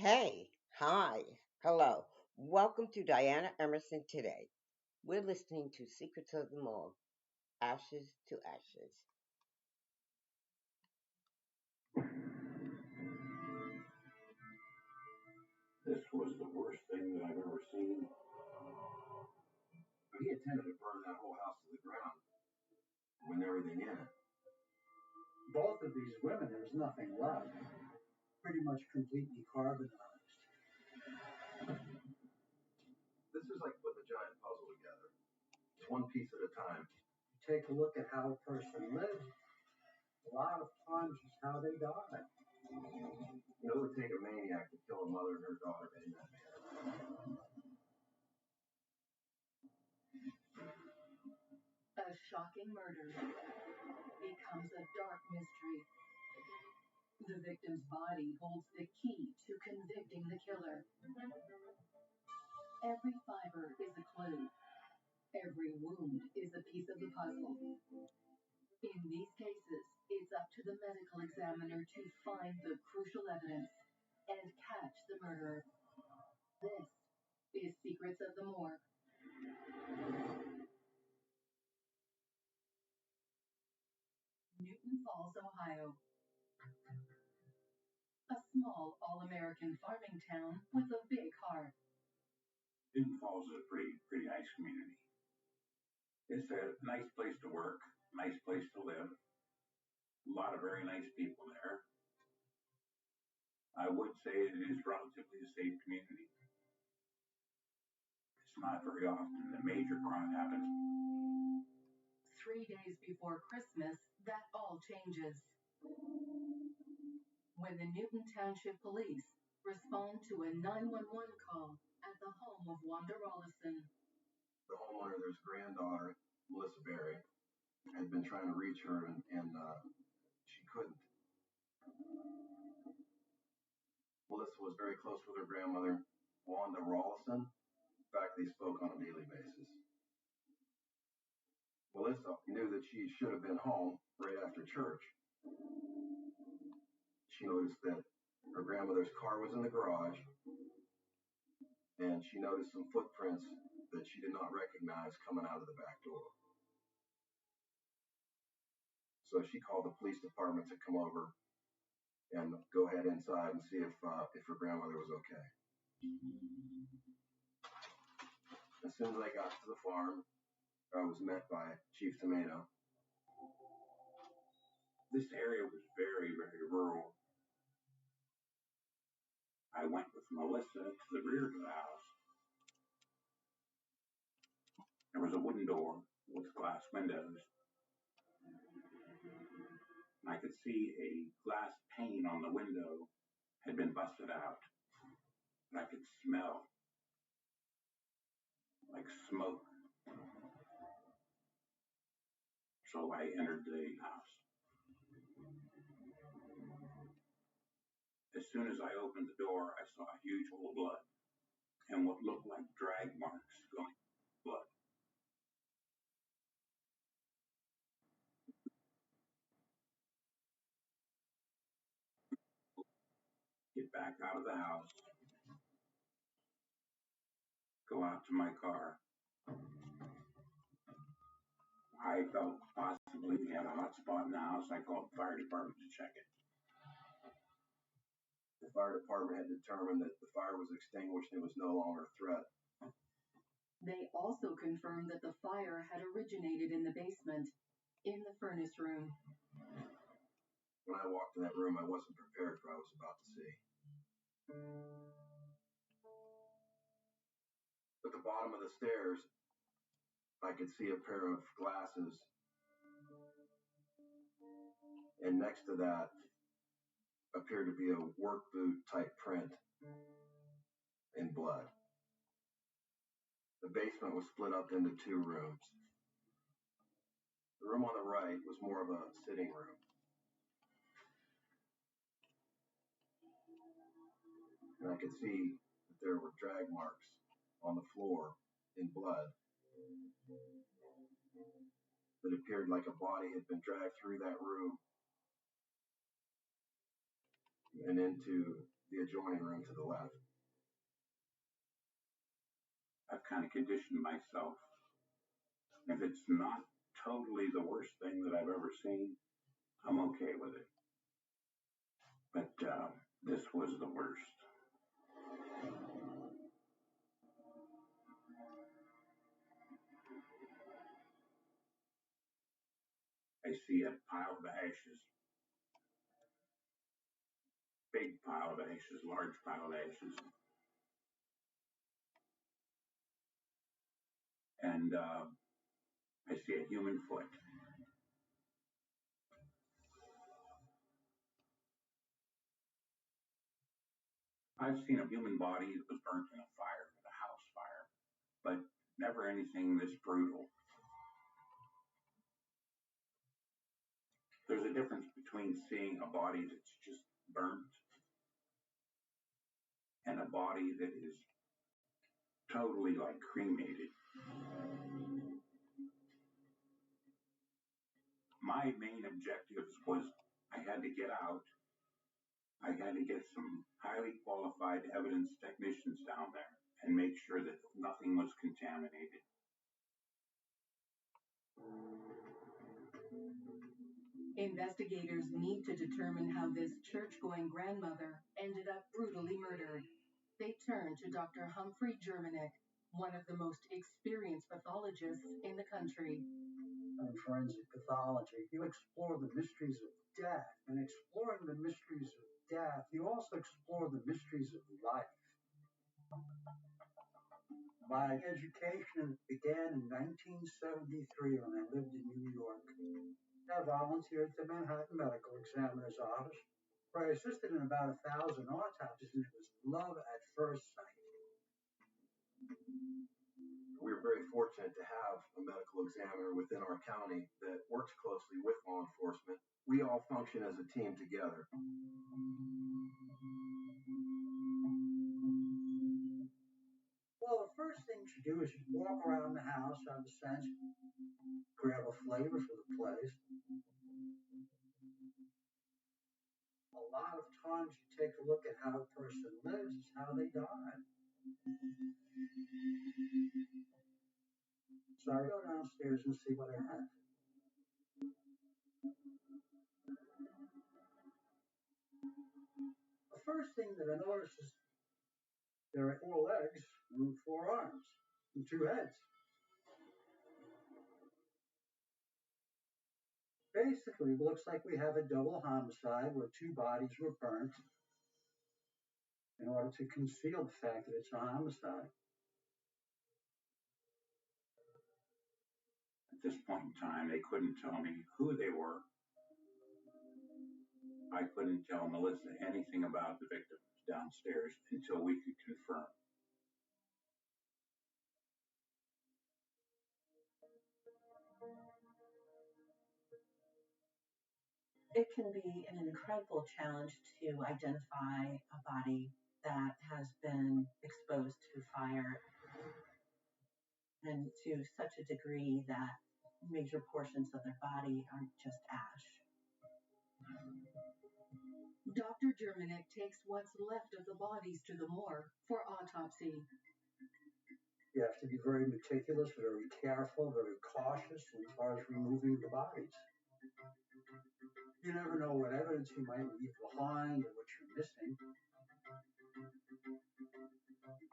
Hey, hi, hello. Welcome to Diana Emerson today. We're listening to Secrets of the Morgue, Ashes to Ashes. This was the worst thing that I've ever seen. He intended to burn that whole house to the ground with everything in it. Both of these women, there's nothing left. Pretty much completely carbonized. This is like putting a giant puzzle together. It's one piece at a time. Take a look at how a person lives. A lot of times it's how they die. It would take a maniac to kill a mother and her daughter in that manner. A shocking murder becomes a dark mystery. The victim's body holds the key to convicting the killer. Every fiber is a clue. Every wound is a piece of the puzzle. In these cases, it's up to the medical examiner to find the crucial evidence and catch the murderer. This is Secrets of the Morgue. Newton Falls, Ohio. A small, all-American farming town with a big heart. Newton Falls is a pretty nice community. It's a nice place to work, nice place to live. A lot of very nice people there. I would say it is relatively a safe community. It's not very often the major crime happens. 3 days before Christmas, that all changes. When the Newton Township Police respond to a 911 call at the home of Wanda Rollison. The homeowner, their granddaughter, Melissa Berry, had been trying to reach her and she couldn't. Melissa was very close with her grandmother, Wanda Rollison. In fact, they spoke on a daily basis. Melissa knew that she should have been home right after church. She noticed that her grandmother's car was in the garage, and she noticed some footprints that she did not recognize coming out of the back door. So she called the police department to come over and go ahead inside and see if her grandmother was okay. As soon as I got to the farm, I was met by Chief Tomato. This area was very, very rural. I went with Melissa to the rear of the house. There was a wooden door with glass windows. And I could see a glass pane on the window had been busted out. And I could smell like smoke. So I entered the house. As soon as I opened the door, I saw a huge hole of blood and what looked like drag marks going blood. Get back out of the house, go out to my car. I felt possibly we had a hot spot in the house. I called the fire department to check it. The fire department had determined that the fire was extinguished and was no longer a threat. They also confirmed that the fire had originated in the basement, in the furnace room. When I walked in that room, I wasn't prepared for what I was about to see. At the bottom of the stairs, I could see a pair of glasses, and next to that appeared to be a work boot type print in blood. The basement was split up into two rooms. The room on the right was more of a sitting room. And I could see that there were drag marks on the floor in blood that appeared like a body had been dragged through that room and into the adjoining room to the left. I've kind of conditioned myself. If it's not totally the worst thing that I've ever seen, I'm okay with it. But this was the worst. I see a pile of ashes, big pile of ashes, large pile of ashes. And I see a human foot. I've seen a human body that was burnt in a fire, in a house fire, but never anything this brutal. There's a difference between seeing a body that's just burnt and a body that is totally like cremated. My main objectives was I had to get out. I had to get some highly qualified evidence technicians down there and make sure that nothing was contaminated. Investigators need to determine how this church-going grandmother ended up brutally murdered. They turn to Dr. Humphrey Germanick, one of the most experienced pathologists in the country. In forensic pathology, you explore the mysteries of death. And exploring the mysteries of death, you also explore the mysteries of life. My education began in 1973 when I lived in New York. I volunteered at the Manhattan Medical Examiner's Office, where I assisted in about 1,000 autopsies, and it was love at first sight. We were very fortunate to have a medical examiner within our county that works closely with law enforcement. We all function as a team together. Well, the first thing you do is you walk around the house, have a sense, grab a flavor for the place. A lot of times you take a look at how a person lives, is how they die. So I go downstairs and see what I have. The first thing that I notice is there are 4 legs and 4 arms and 2 heads. Basically, it looks like we have a double homicide where 2 bodies were burnt in order to conceal the fact that it's a homicide. At this point in time, they couldn't tell me who they were. I couldn't tell Melissa anything about the victims downstairs until we could confirm. It can be an incredible challenge to identify a body that has been exposed to fire and to such a degree that major portions of their body are just ash. Dr. Germanick takes what's left of the bodies to the morgue for autopsy. You have to be very meticulous, very careful, very cautious as far as removing the bodies. You never know what evidence you might leave behind or what you're missing.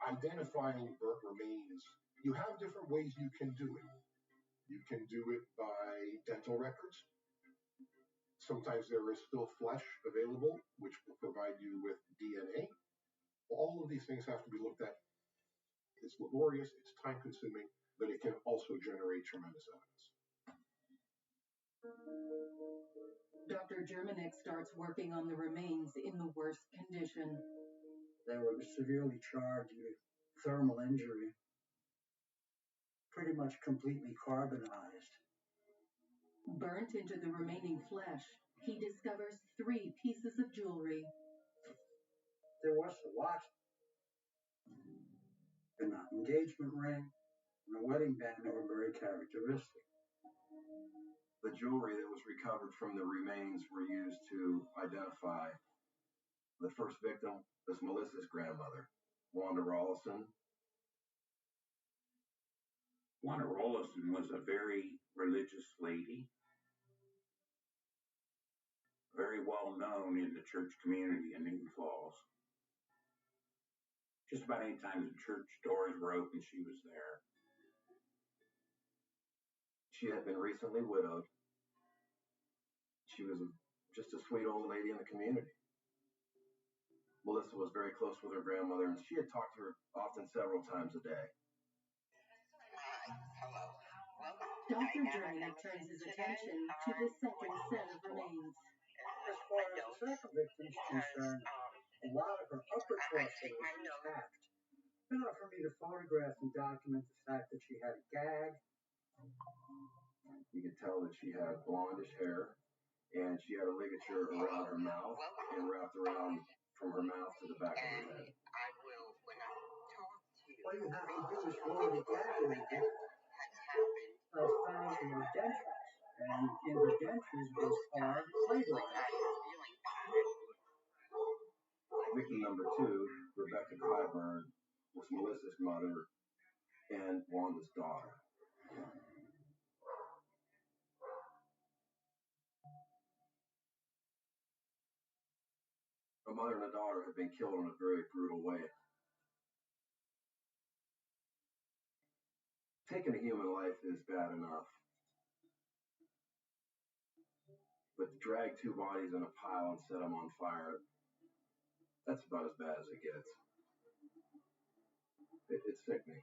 Identifying burnt remains, you have different ways you can do it. You can do it by dental records. Sometimes there is still flesh available, which will provide you with DNA. All of these things have to be looked at. It's laborious, it's time consuming, but it can also generate tremendous evidence. Dr. Germanick starts working on the remains in the worst condition. They were severely charred due to thermal injury, pretty much completely carbonized. Burnt into the remaining flesh, he discovers 3 pieces of jewelry. There was a watch, an engagement ring, and a wedding band that were very characteristic. The jewelry that was recovered from the remains were used to identify The first victim was Melissa's grandmother, Wanda Rawlison. Wanda Rawlison was a very religious lady, very well known in the church community in Newton Falls. Just about any time the church doors were open, she was there. She had been recently widowed. She was just a sweet old lady in the community. Melissa was very close with her grandmother, and she had talked to her often several times a day. Dr. Germany turns his attention to the second set of remains. As far as the second victim's concerned, a lot of her upper torso was intact. Enough for me to photograph and document the fact that she had a gag. You could tell that she had blondish hair, and she had a ligature around her mouth and wrapped around from her mouth to the back of her head. All you have to do is lower the gag a little bit. I found her dentures, and in her dentures was hard playboy. Victim number 2, Rebecca Clyburn, was Melissa's mother and Wanda's daughter. A mother and a daughter had been killed in a very brutal way. Taking a human life is bad enough, but to drag 2 bodies in a pile and set them on fire, that's about as bad as it gets. It's sickening.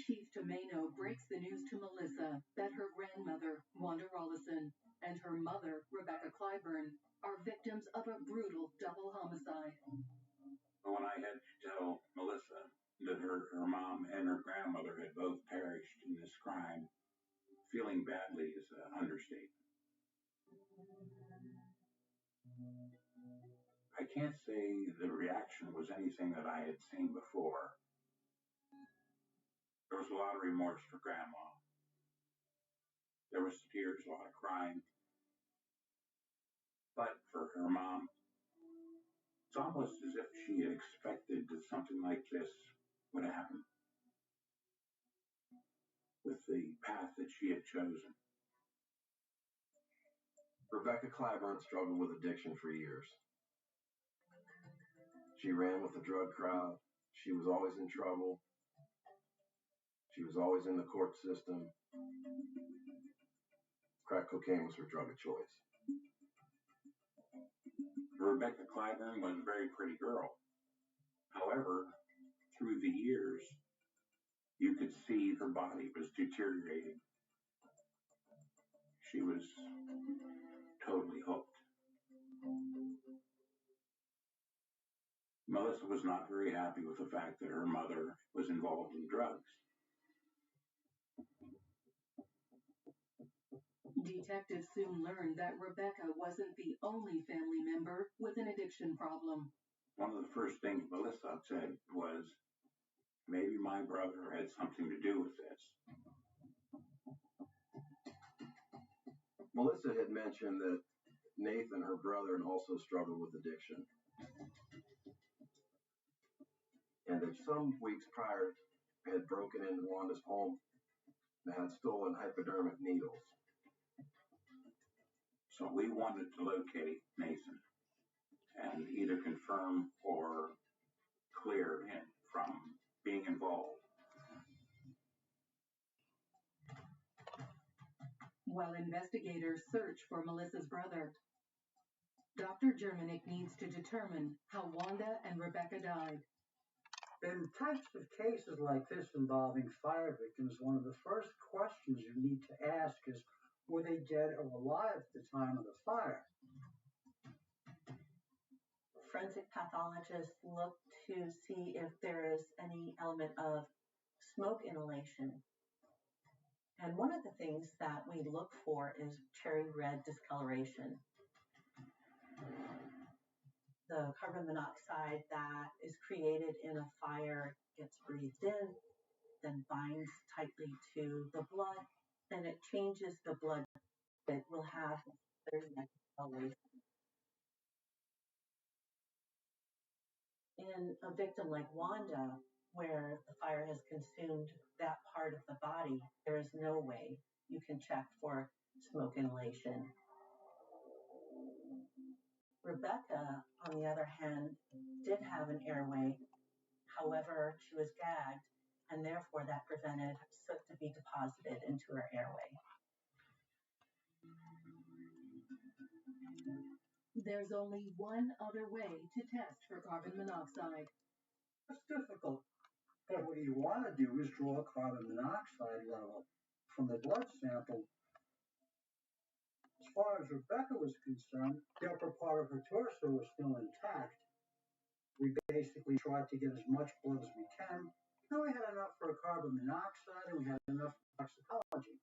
Chief Tomeno breaks the news to Melissa that her grandmother, Wanda Rawlison, and her mother, Rebecca Clyburn, are victims of a brutal double homicide. When I had to tell Melissa that her mom and her grandmother had both perished in this crime, feeling badly is an understatement. I can't say the reaction was anything that I had seen before. There was a lot of remorse for Grandma. There was tears, a lot of crying. But for her mom, it's almost as if she had expected that something like this would happen with the path that she had chosen. Rebecca Clyburn struggled with addiction for years. She ran with the drug crowd. She was always in trouble. She was always in the court system. Crack cocaine was her drug of choice. Rebecca Clyburn was a very pretty girl. However, through the years, you could see her body was deteriorating. She was totally hooked. Melissa was not very happy with the fact that her mother was involved in drugs. Detectives soon learned that Rebecca wasn't the only family member with an addiction problem. One of the first things Melissa said was, maybe my brother had something to do with this. Melissa had mentioned that Nathan, her brother, also struggled with addiction. And that some weeks prior had broken into Wanda's home and had stolen hypodermic needles. So we wanted to locate Nathan and either confirm or clear him from being involved. While investigators search for Melissa's brother, Dr. Germanick needs to determine how Wanda and Rebecca died. In types of cases like this involving fire victims, one of the first questions you need to ask is, were they dead or alive at the time of the fire? Forensic pathologists look to see if there is any element of smoke inhalation. And one of the things that we look for is cherry red discoloration. The carbon monoxide that is created in a fire gets breathed in, then binds tightly to the blood, then it changes the blood that will have their next coloration. In a victim like Wanda, where the fire has consumed that part of the body, there is no way you can check for smoke inhalation. Rebecca, on the other hand, did have an airway. However, she was gagged, and therefore that prevented soot to be deposited into her airway. There's only one other way to test for carbon monoxide. It's difficult, but what you want to do is draw a carbon monoxide level from the blood sample. As far as Rebecca was concerned, the upper part of her torso was still intact. We basically tried to get as much blood as we can. Now we had enough for carbon monoxide and we had enough for toxicology.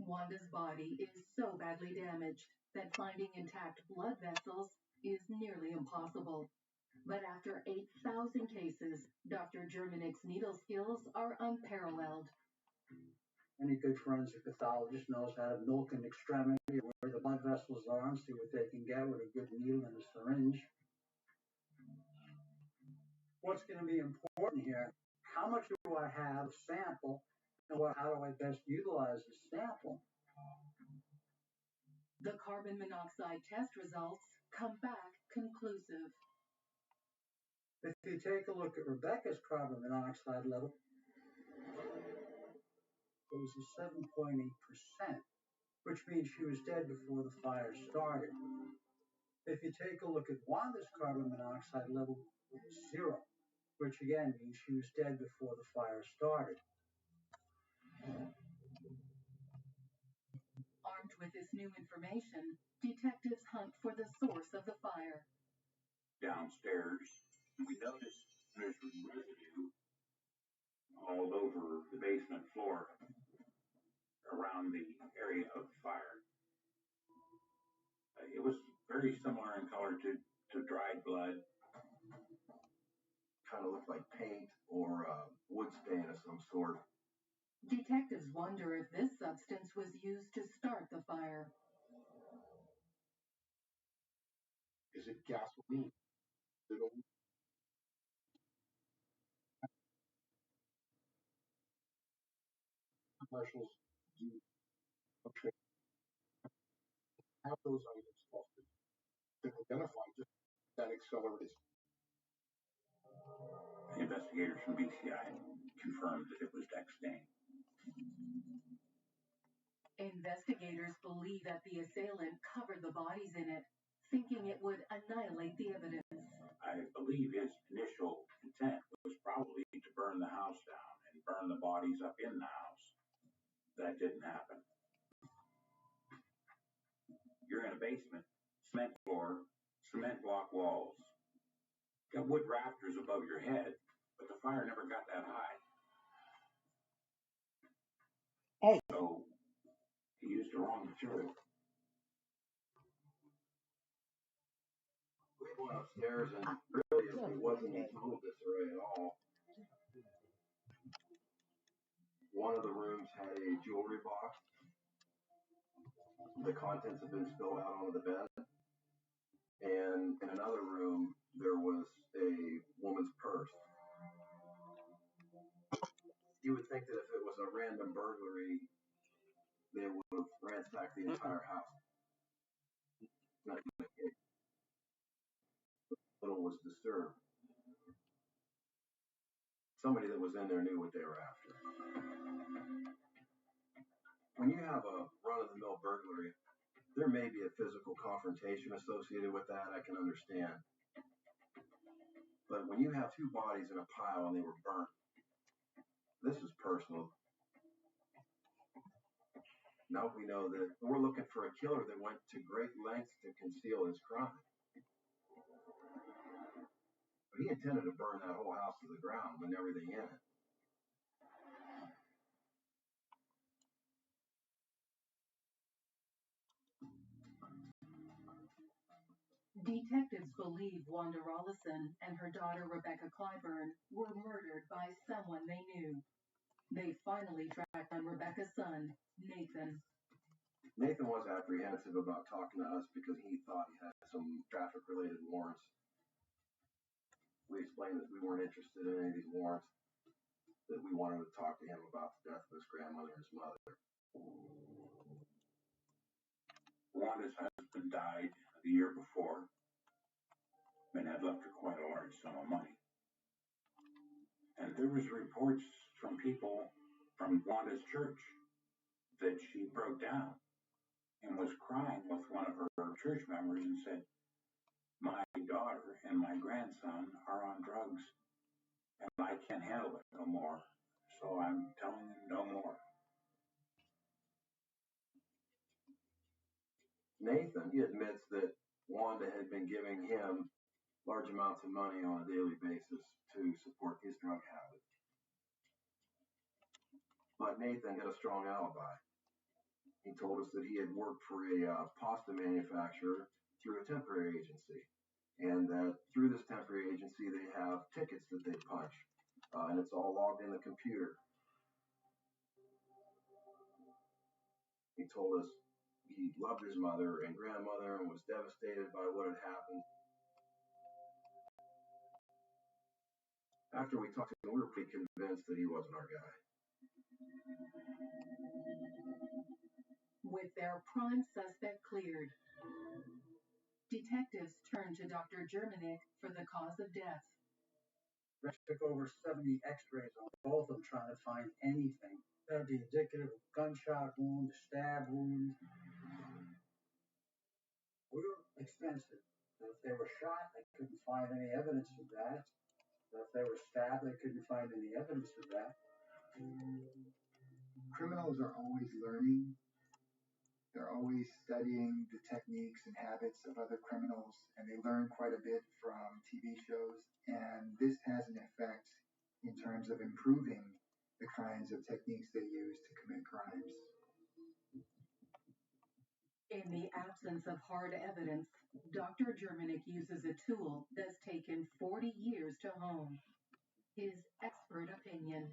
Wanda's body is so badly damaged that finding intact blood vessels is nearly impossible. But after 8,000 cases, Dr. Germanich's needle skills are unparalleled. Any good forensic pathologist knows how to milk an extremity where the blood vessels are and see what they can get with a good needle and a syringe. What's going to be important here? How much do I have of sample, and how do I best utilize the sample? The carbon monoxide test results come back conclusive. If you take a look at Rebecca's carbon monoxide level, it was a 7.8%, which means she was dead before the fire started. If you take a look at Wanda's carbon monoxide level, it was 0, which again means she was dead before the fire started. Armed with this new information, detectives hunt for the source of the fire. Downstairs, we noticed there's residue all over the basement floor around the area of the fire. It was very similar in color to dried blood. Kind of looked like paint or wood stain of some sort. Detectives wonder if this substance was used to start the fire. Is it gasoline? Commercials do okay, have those items often to identify just that accelerates. Investigators from BCI confirmed that it was Dextane. Investigators believe that the assailant covered the bodies in it, thinking it would annihilate the evidence. I believe his initial intent was probably to burn the house down and burn the bodies up in the house. That didn't happen. You're in a basement, cement floor, cement block walls. Got wood rafters above your head, but the fire never got that high. Hey. So he used the wrong material. We went upstairs and really it wasn't in total disarray at all. One of the rooms had a jewelry box. The contents had been spilled out onto the bed. And in another room, there was a woman's purse. You would think that if it was a random burglary, they would have ransacked the entire house. Not even the case. Little was disturbed. Somebody that was in there knew what they were after. When you have a run-of-the-mill burglary, there may be a physical confrontation associated with that. I can understand. But when you have two bodies in a pile and they were burnt, this is personal. Now we know that we're looking for a killer that went to great lengths to conceal his crime. But he intended to burn that whole house to the ground and everything in it. Detectives believe Wanda Rollison and her daughter Rebecca Clyburn were murdered by someone they knew. They finally tracked down Rebecca's son, Nathan. Nathan was apprehensive about talking to us because he thought he had some traffic-related warrants. We explained that we weren't interested in any of these warrants, that we wanted to talk to him about the death of his grandmother and his mother. Wanda's husband died the year before and had left her quite a large sum of money. And there was reports from people from Wanda's church that she broke down and was crying with one of her church members and said, "My daughter and my grandson are on drugs and I can't handle it no more. So I'm telling them no more." Nathan, he admits that Wanda had been giving him large amounts of money on a daily basis to support his drug habit. But Nathan had a strong alibi. He told us that he had worked for a pasta manufacturer through a temporary agency, and that through this temporary agency they have tickets that they punch, and it's all logged in the computer. He told us he loved his mother and grandmother and was devastated by what had happened. After we talked to him, we were pretty convinced that he wasn't our guy. With their prime suspect cleared, detectives turned to Dr. Germanick for the cause of death. They took over 70 x-rays on both of them trying to find anything. That'd be indicative of gunshot wound, stab wound. We were extensive. If they were shot, they couldn't find any evidence of that. If they were stabbed, they couldn't find any evidence of that. Criminals are always learning. They're always studying the techniques and habits of other criminals, and they learn quite a bit from TV shows. And this has an effect in terms of improving the kinds of techniques they use to commit crimes. In the absence of hard evidence, Dr. Germanick uses a tool that's taken 40 years to hone: his expert opinion.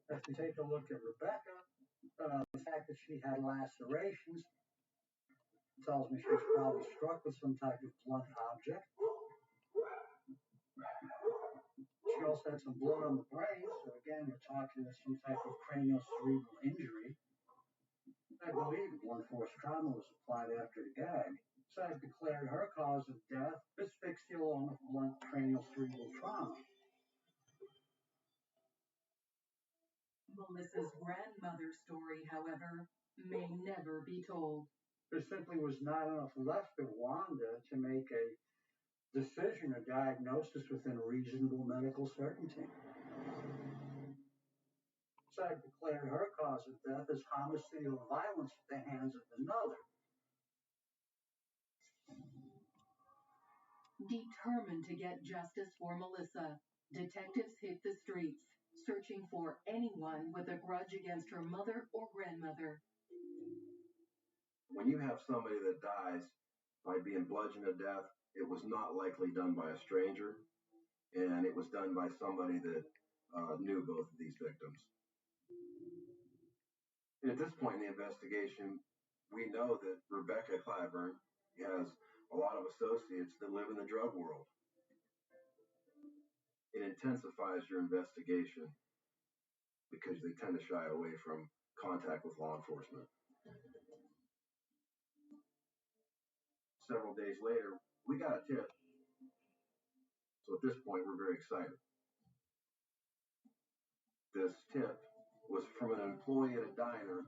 If you take a look at Rebecca, the fact that she had lacerations tells me she was probably struck with some type of blunt object. She also had some blood on the brain, so again, we're talking about some type of cranial cerebral injury. I believe blunt force trauma was applied after the gag. So I've declared her cause of death asphyxia along with blunt cranial cerebral trauma. Melissa's grandmother's story, however, may never be told. There simply was not enough left of Wanda to make a decision or diagnosis within reasonable medical certainty. So I've declared her cause of death as homicidal violence at the hands of another. Determined to get justice for Melissa, detectives hit the streets, searching for anyone with a grudge against her mother or grandmother. When you have somebody that dies by being bludgeoned to death, it was not likely done by a stranger, and it was done by somebody that knew both of these victims. And at this point in the investigation, we know that Rebecca Clyburn has a lot of associates that live in the drug world. It intensifies your investigation because they tend to shy away from contact with law enforcement. Several days later, we got a tip. So at this point, we're very excited. This tip was from an employee at a diner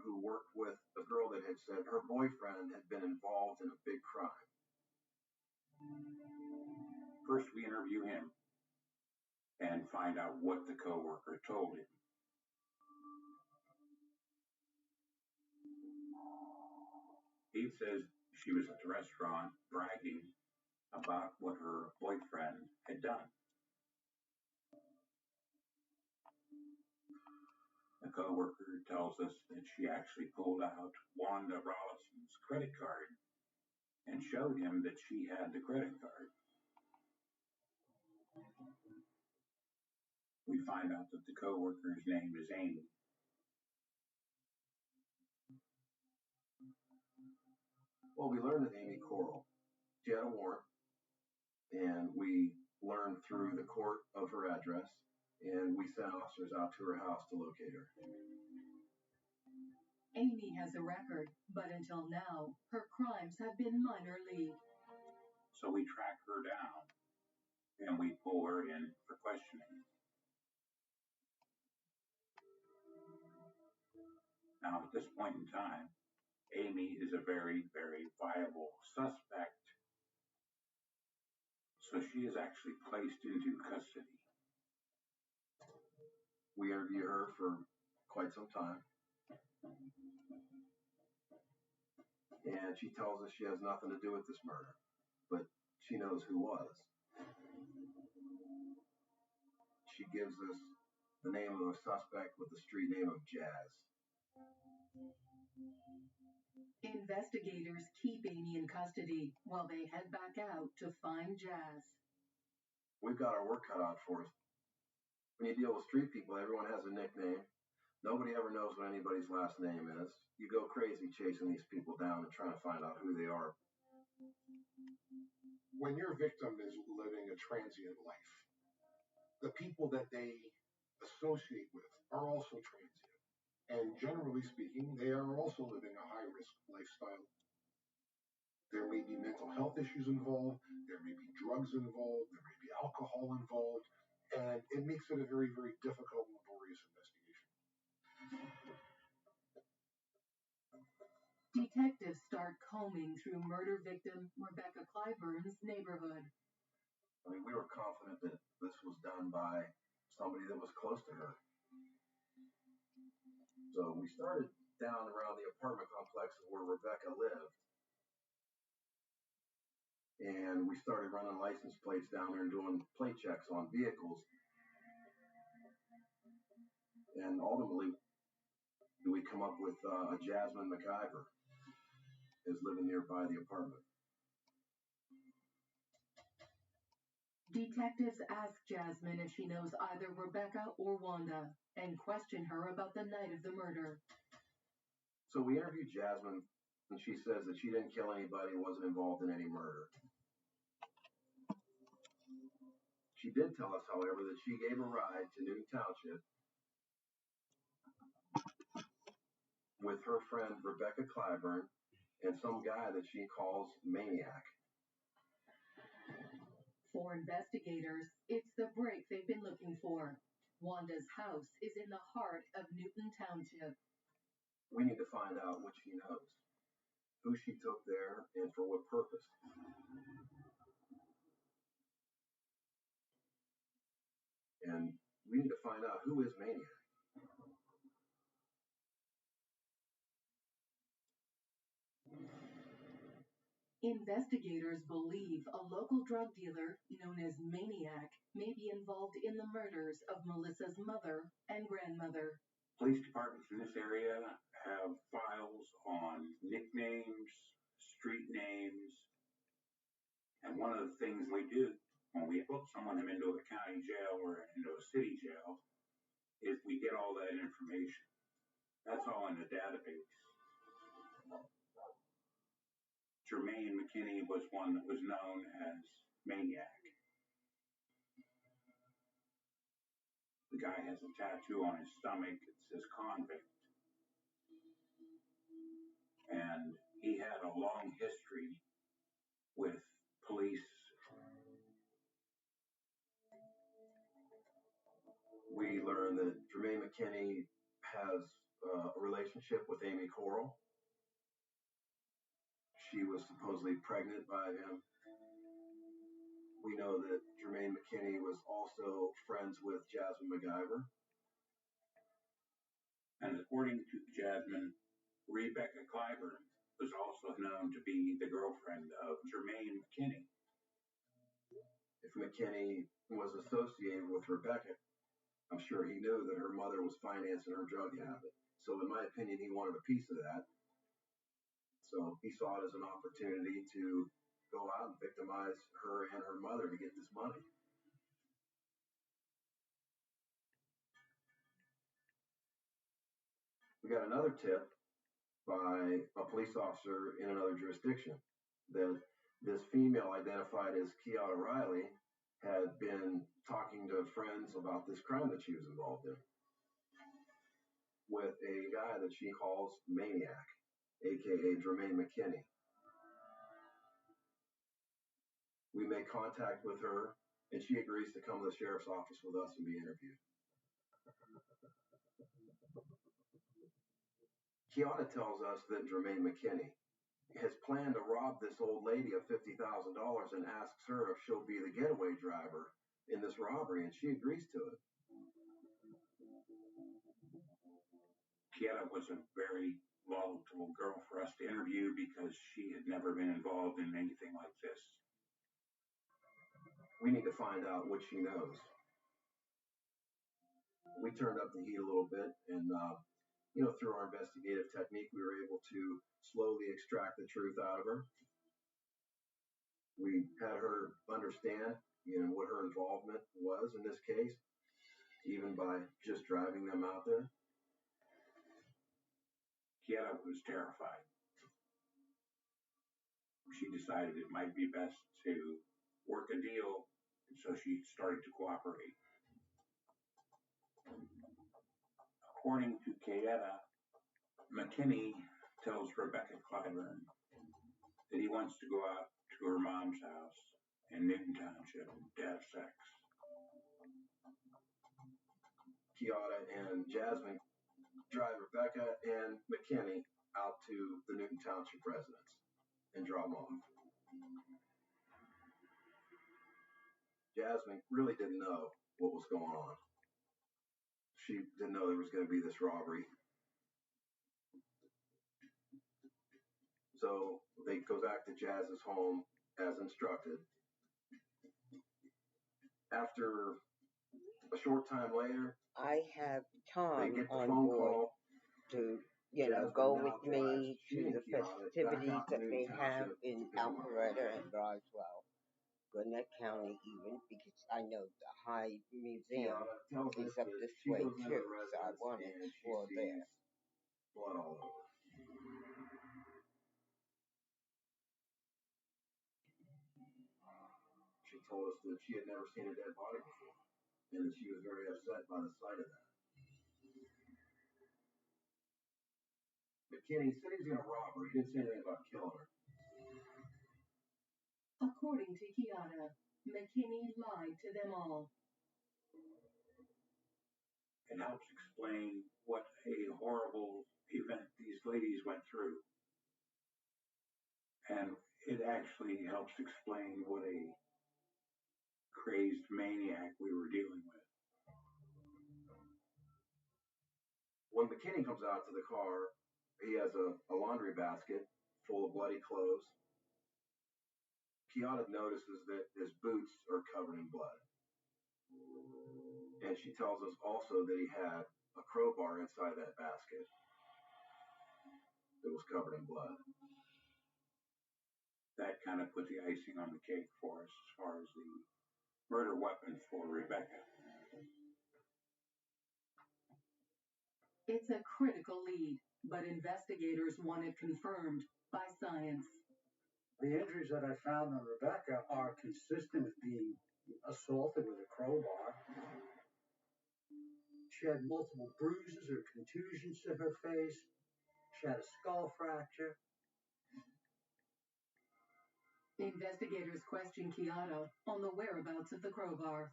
who worked with a girl that had said her boyfriend had been involved in a big crime. First, we interview him and find out what the coworker told him. He says she was at the restaurant bragging about what her boyfriend had done. The coworker tells us that she actually pulled out Wanda Rollison's credit card and showed him that she had the credit card. We find out that the coworker's name is Amy. Well, we learned that Amy Coral, she had a warrant, and we learned through the court of her address, and we sent officers out to her house to locate her. Amy has a record, but until now, her crimes have been minor league. So we track her down and we pull her in for questioning. Now, at this point in time, Amy is a very, very viable suspect. So she is actually placed into custody. We interview her for quite some time, and she tells us she has nothing to do with this murder, but she knows who was. She gives us the name of a suspect with the street name of Jazz. Investigators keep Amy in custody while they head back out to find Jazz. We've got our work cut out for us. When you deal with street people, everyone has a nickname. Nobody ever knows what anybody's last name is. You go crazy chasing these people down and trying to find out who they are. When your victim is living a transient life, the people that they associate with are also transient. And generally speaking, they are also living a high-risk lifestyle. There may be mental health issues involved, there may be drugs involved, there may be alcohol involved, and it makes it a very, very difficult and laborious investigation. Detectives start combing through murder victim Rebecca Clyburn's neighborhood. I mean, we were confident that this was done by somebody that was close to her. So we started down around the apartment complexes where Rebecca lived. And we started running license plates down there and doing plate checks on vehicles. And ultimately, we come up with a Jasmine McIver is living nearby the apartment. Detectives ask Jasmine if she knows either Rebecca or Wanda and question her about the night of the murder. So we interviewed Jasmine, and she says that she didn't kill anybody, wasn't involved in any murder. She did tell us, however, that she gave a ride to Newton Township with her friend Rebecca Clyburn and some guy that she calls Maniac. For investigators, it's the break they've been looking for. Wanda's house is in the heart of Newton Township. We need to find out what she knows, who she took there, and for what purpose. And we need to find out who is Maniac. Investigators believe a local drug dealer known as Maniac may be involved in the murders of Melissa's mother and grandmother. Police departments in this area have files on nicknames, street names, and one of the things we do when we put someone into a county jail or into a city jail is we get all that information. That's all in the database. Jermaine McKinney was one that was known as Maniac. The guy has a tattoo on his stomach that says convict. And he had a long history with police. We learned that Jermaine McKinney has a relationship with Amy Coral. She was supposedly pregnant by him. We know that Jermaine McKinney was also friends with Jasmine McIver. And according to Jasmine, Rebecca Clyburn was also known to be the girlfriend of Jermaine McKinney. If McKinney was associated with Rebecca, I'm sure he knew that her mother was financing her drug habit. So in my opinion, he wanted a piece of that. So he saw it as an opportunity to go out and victimize her and her mother to get this money. We got another tip by a police officer in another jurisdiction that this female identified as Kiata Riley had been talking to friends about this crime that she was involved in with a guy that she calls Maniac, aka Jermaine McKinney. We make contact with her, and she agrees to come to the sheriff's office with us and be interviewed. Kiata tells us that Jermaine McKinney has planned to rob this old lady of $50,000 and asks her if she'll be the getaway driver in this robbery, and she agrees to it. Kiata was a very volatile girl for us to interview because she had never been involved in anything like this. We need to find out what she knows. We turned up the heat a little bit, and through our investigative technique, we were able to slowly extract the truth out of her. We had her understand, what her involvement was in this case, even by just driving them out there. Kiata was terrified. She decided it might be best to work a deal, and so she started to cooperate. According to Kiata, McKinney tells Rebecca Clyburn that he wants to go out to her mom's house in Newton Township to have sex. Kiata and Jasmine drive Rebecca and McKinney out to the Newton Township residence and drop them off. Jasmine really didn't know what was going on. She didn't know there was going to be this robbery. So they go back to Jazz's home as instructed. After a short time later, I have Tom they get the on phone board call to, Jasmine go now with me drives she to and the Kiata back festivities out to that they Newton have Township in to pick 'em up. Alpharetta and Roswell, Gwinnett County even, because I know the High Museum Kiata tells us is up that this she way goes into too, the so I residence want to and she explore sees there. blood all over. She told us that she had never seen a dead body before, and that she was very upset by the sight of that. McKinney said he was going to rob her. He didn't say anything about killing her. According to Kiata, McKinney lied to them all. It helps explain what a horrible event these ladies went through. And it actually helps explain what a crazed maniac we were dealing with. When McKinney comes out to the car, he has a laundry basket full of bloody clothes. Kiata notices that his boots are covered in blood. And she tells us also that he had a crowbar inside that basket that was covered in blood. That kind of put the icing on the cake for us as far as the murder weapon for Rebecca. It's a critical lead, but investigators want it confirmed by science. The injuries that I found on Rebecca are consistent with being assaulted with a crowbar. She had multiple bruises or contusions to her face. She had a skull fracture. Investigators question Kiata on the whereabouts of the crowbar.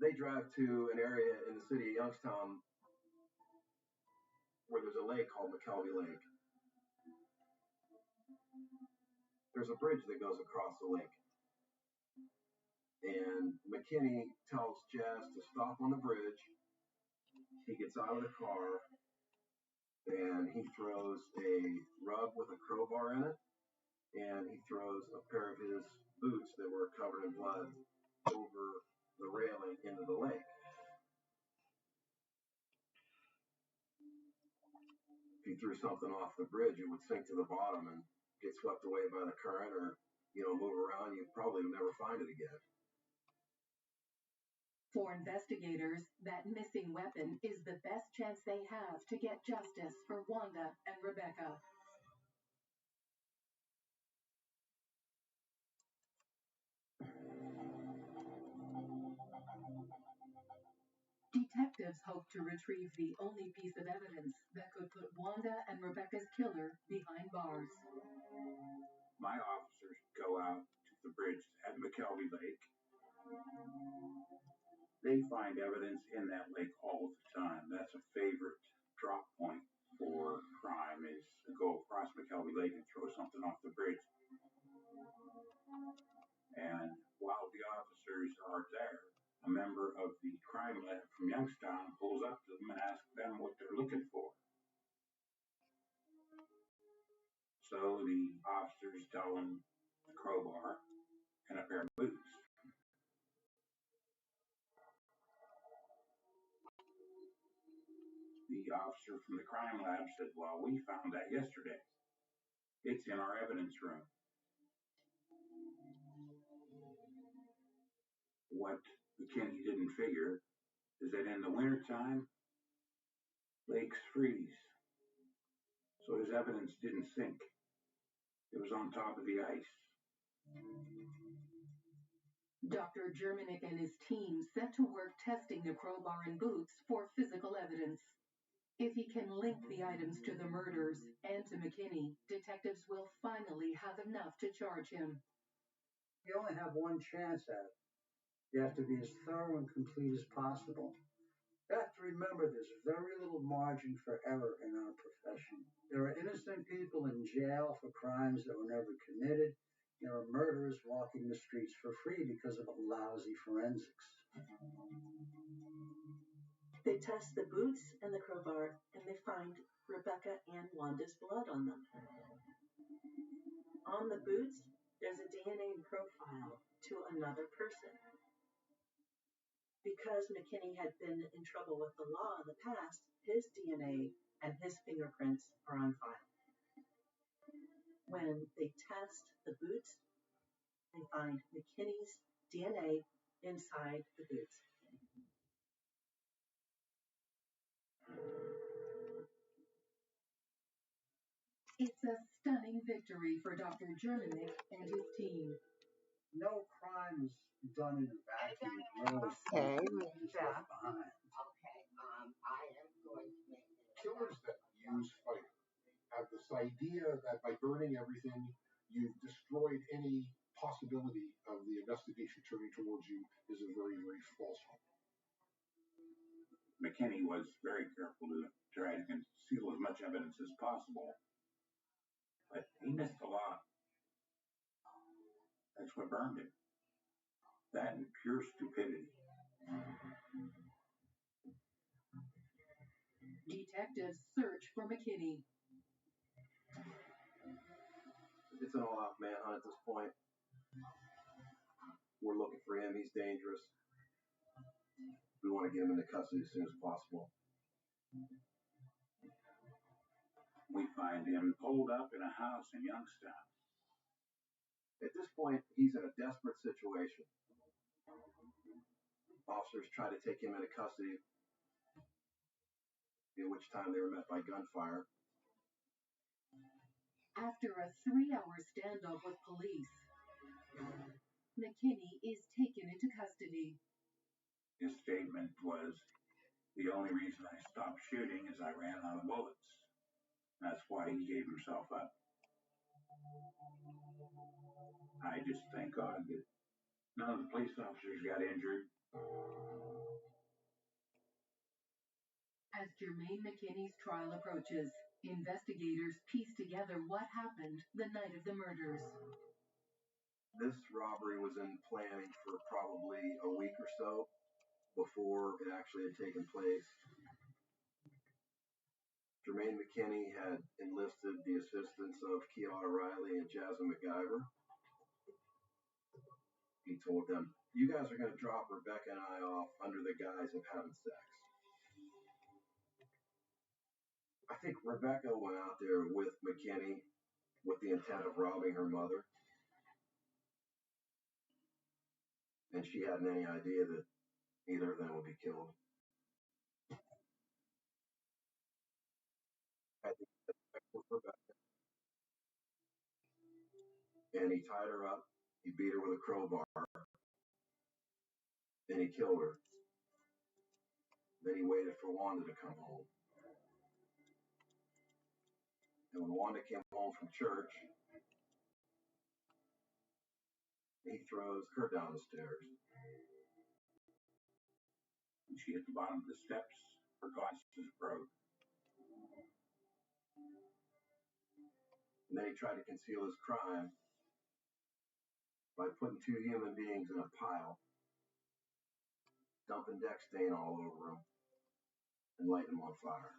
They drive to an area in the city of Youngstown where there's a lake called McKelvey Lake. There's a bridge that goes across the lake. And McKinney tells Jazz to stop on the bridge. He gets out of the car and he throws a rug with a crowbar in it. And he throws a pair of his boots that were covered in blood over the railing into the lake. If you threw something off the bridge, it would sink to the bottom and get swept away by the current or, move around. You'd probably never find it again. For investigators, that missing weapon is the best chance they have to get justice for Wanda and Rebecca. Detectives hope to retrieve the only piece of evidence that could put Wanda and Rebecca's killer behind bars. My officers go out to the bridge at McKelvey Lake. They find evidence in that lake all the time. That's a favorite drop point for crime, is to go across McKelvey Lake and throw something off the bridge. And while the officers are there, a member of the crime lab from Youngstown pulls up to them and asks them what they're looking for. So the officers tell them a crowbar and a pair of boots. The officer from the crime lab said, well, we found that yesterday. It's in our evidence room. What McKinney didn't figure is that in the wintertime, lakes freeze. So his evidence didn't sink. It was on top of the ice. Dr. Germanick and his team set to work testing the crowbar and boots for physical evidence. If he can link the items to the murders and to McKinney, detectives will finally have enough to charge him. You only have one chance at it. You have to be as thorough and complete as possible. You have to remember there's very little margin for error in our profession. There are innocent people in jail for crimes that were never committed. There are murderers walking the streets for free because of lousy forensics. They test the boots and the crowbar, and they find Rebecca and Wanda's blood on them. On the boots, there's a DNA profile to another person. Because McKinney had been in trouble with the law in the past, his DNA and his fingerprints are on file. When they test the boots, they find McKinney's DNA inside the boots. It's a stunning victory for Dr. Germanick and his team. No crimes done in a vacuum really Okay. is left behind. Okay, I am going to make it. Killers that use fire have this idea that by burning everything, you've destroyed any possibility of the investigation turning towards you is a very, very false one. McKinney was very careful to try to conceal as much evidence as possible, but he missed a lot. That's what burned him. That and pure stupidity. Detectives search for McKinney. It's an all-out manhunt at this point. We're looking for him. He's dangerous. We want to get him into custody as soon as possible. We find him holed up in a house in Youngstown. At this point, he's in a desperate situation. Officers try to take him into custody, in which time they were met by gunfire. After a 3-hour standoff with police, McKinney is taken into custody. His statement was, the only reason I stopped shooting is I ran out of bullets. That's why he gave himself up. I just thank God that none of the police officers got injured. As Jermaine McKinney's trial approaches, investigators piece together what happened the night of the murders. This robbery was in planning for probably a week or so before it actually had taken place. Jermaine McKinney had enlisted the assistance of Kiara Riley and Jasmine MacGyver. He told them, you guys are going to drop Rebecca and I off under the guise of having sex. I think Rebecca went out there with McKinney with the intent of robbing her mother. And she hadn't any idea that either of them would be killed. I think that was Rebecca. And he tied her up, he beat her with a crowbar, then he killed her. Then he waited for Wanda to come home. And when Wanda came home from church, he throws her down the stairs. And she hit the bottom of the steps, her glasses broke. And then he tried to conceal his crime by putting two human beings in a pile, dumping Dex stain all over them, and lighting them on fire.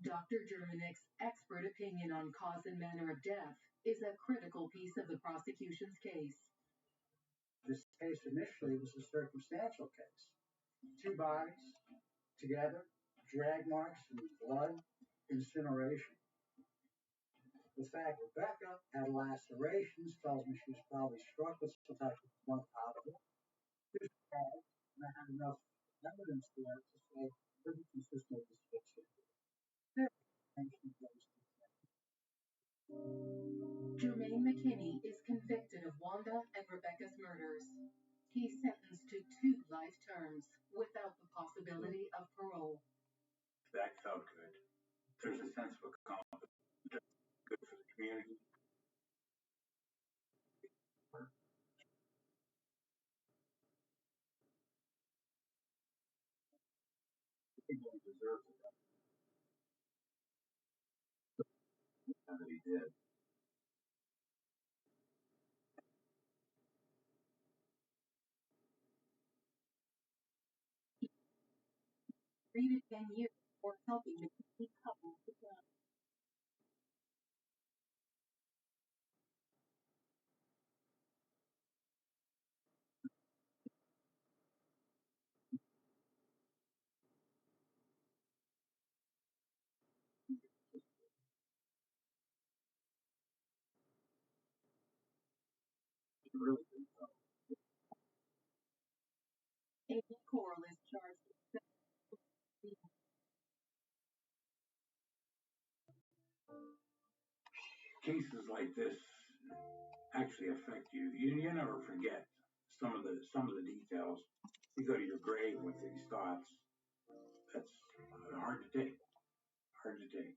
Dr. Germanick's expert opinion on cause and manner of death is a critical piece of the prosecution's case. This case initially was a circumstantial case. Two bodies together, drag marks and blood, incineration. The fact Rebecca had lacerations tells me she was probably struck with some type of blunt powder. This fact, and I had enough evidence there to say pretty consistent with asphyxia. Jermaine McKinney is convicted of Wanda and Rebecca's murders. He's sentenced to 2 life terms without the possibility of parole. That felt good. There's a sense of accomplishment. Good for the community. People deserve it. And that he did. 3 to 10 years for helping the McKinney couple to die. He really did. Amy Coral is charged with Cases like this actually affect you. You never forget some of the details. You go to your grave with these thoughts. That's hard to take. Hard to take.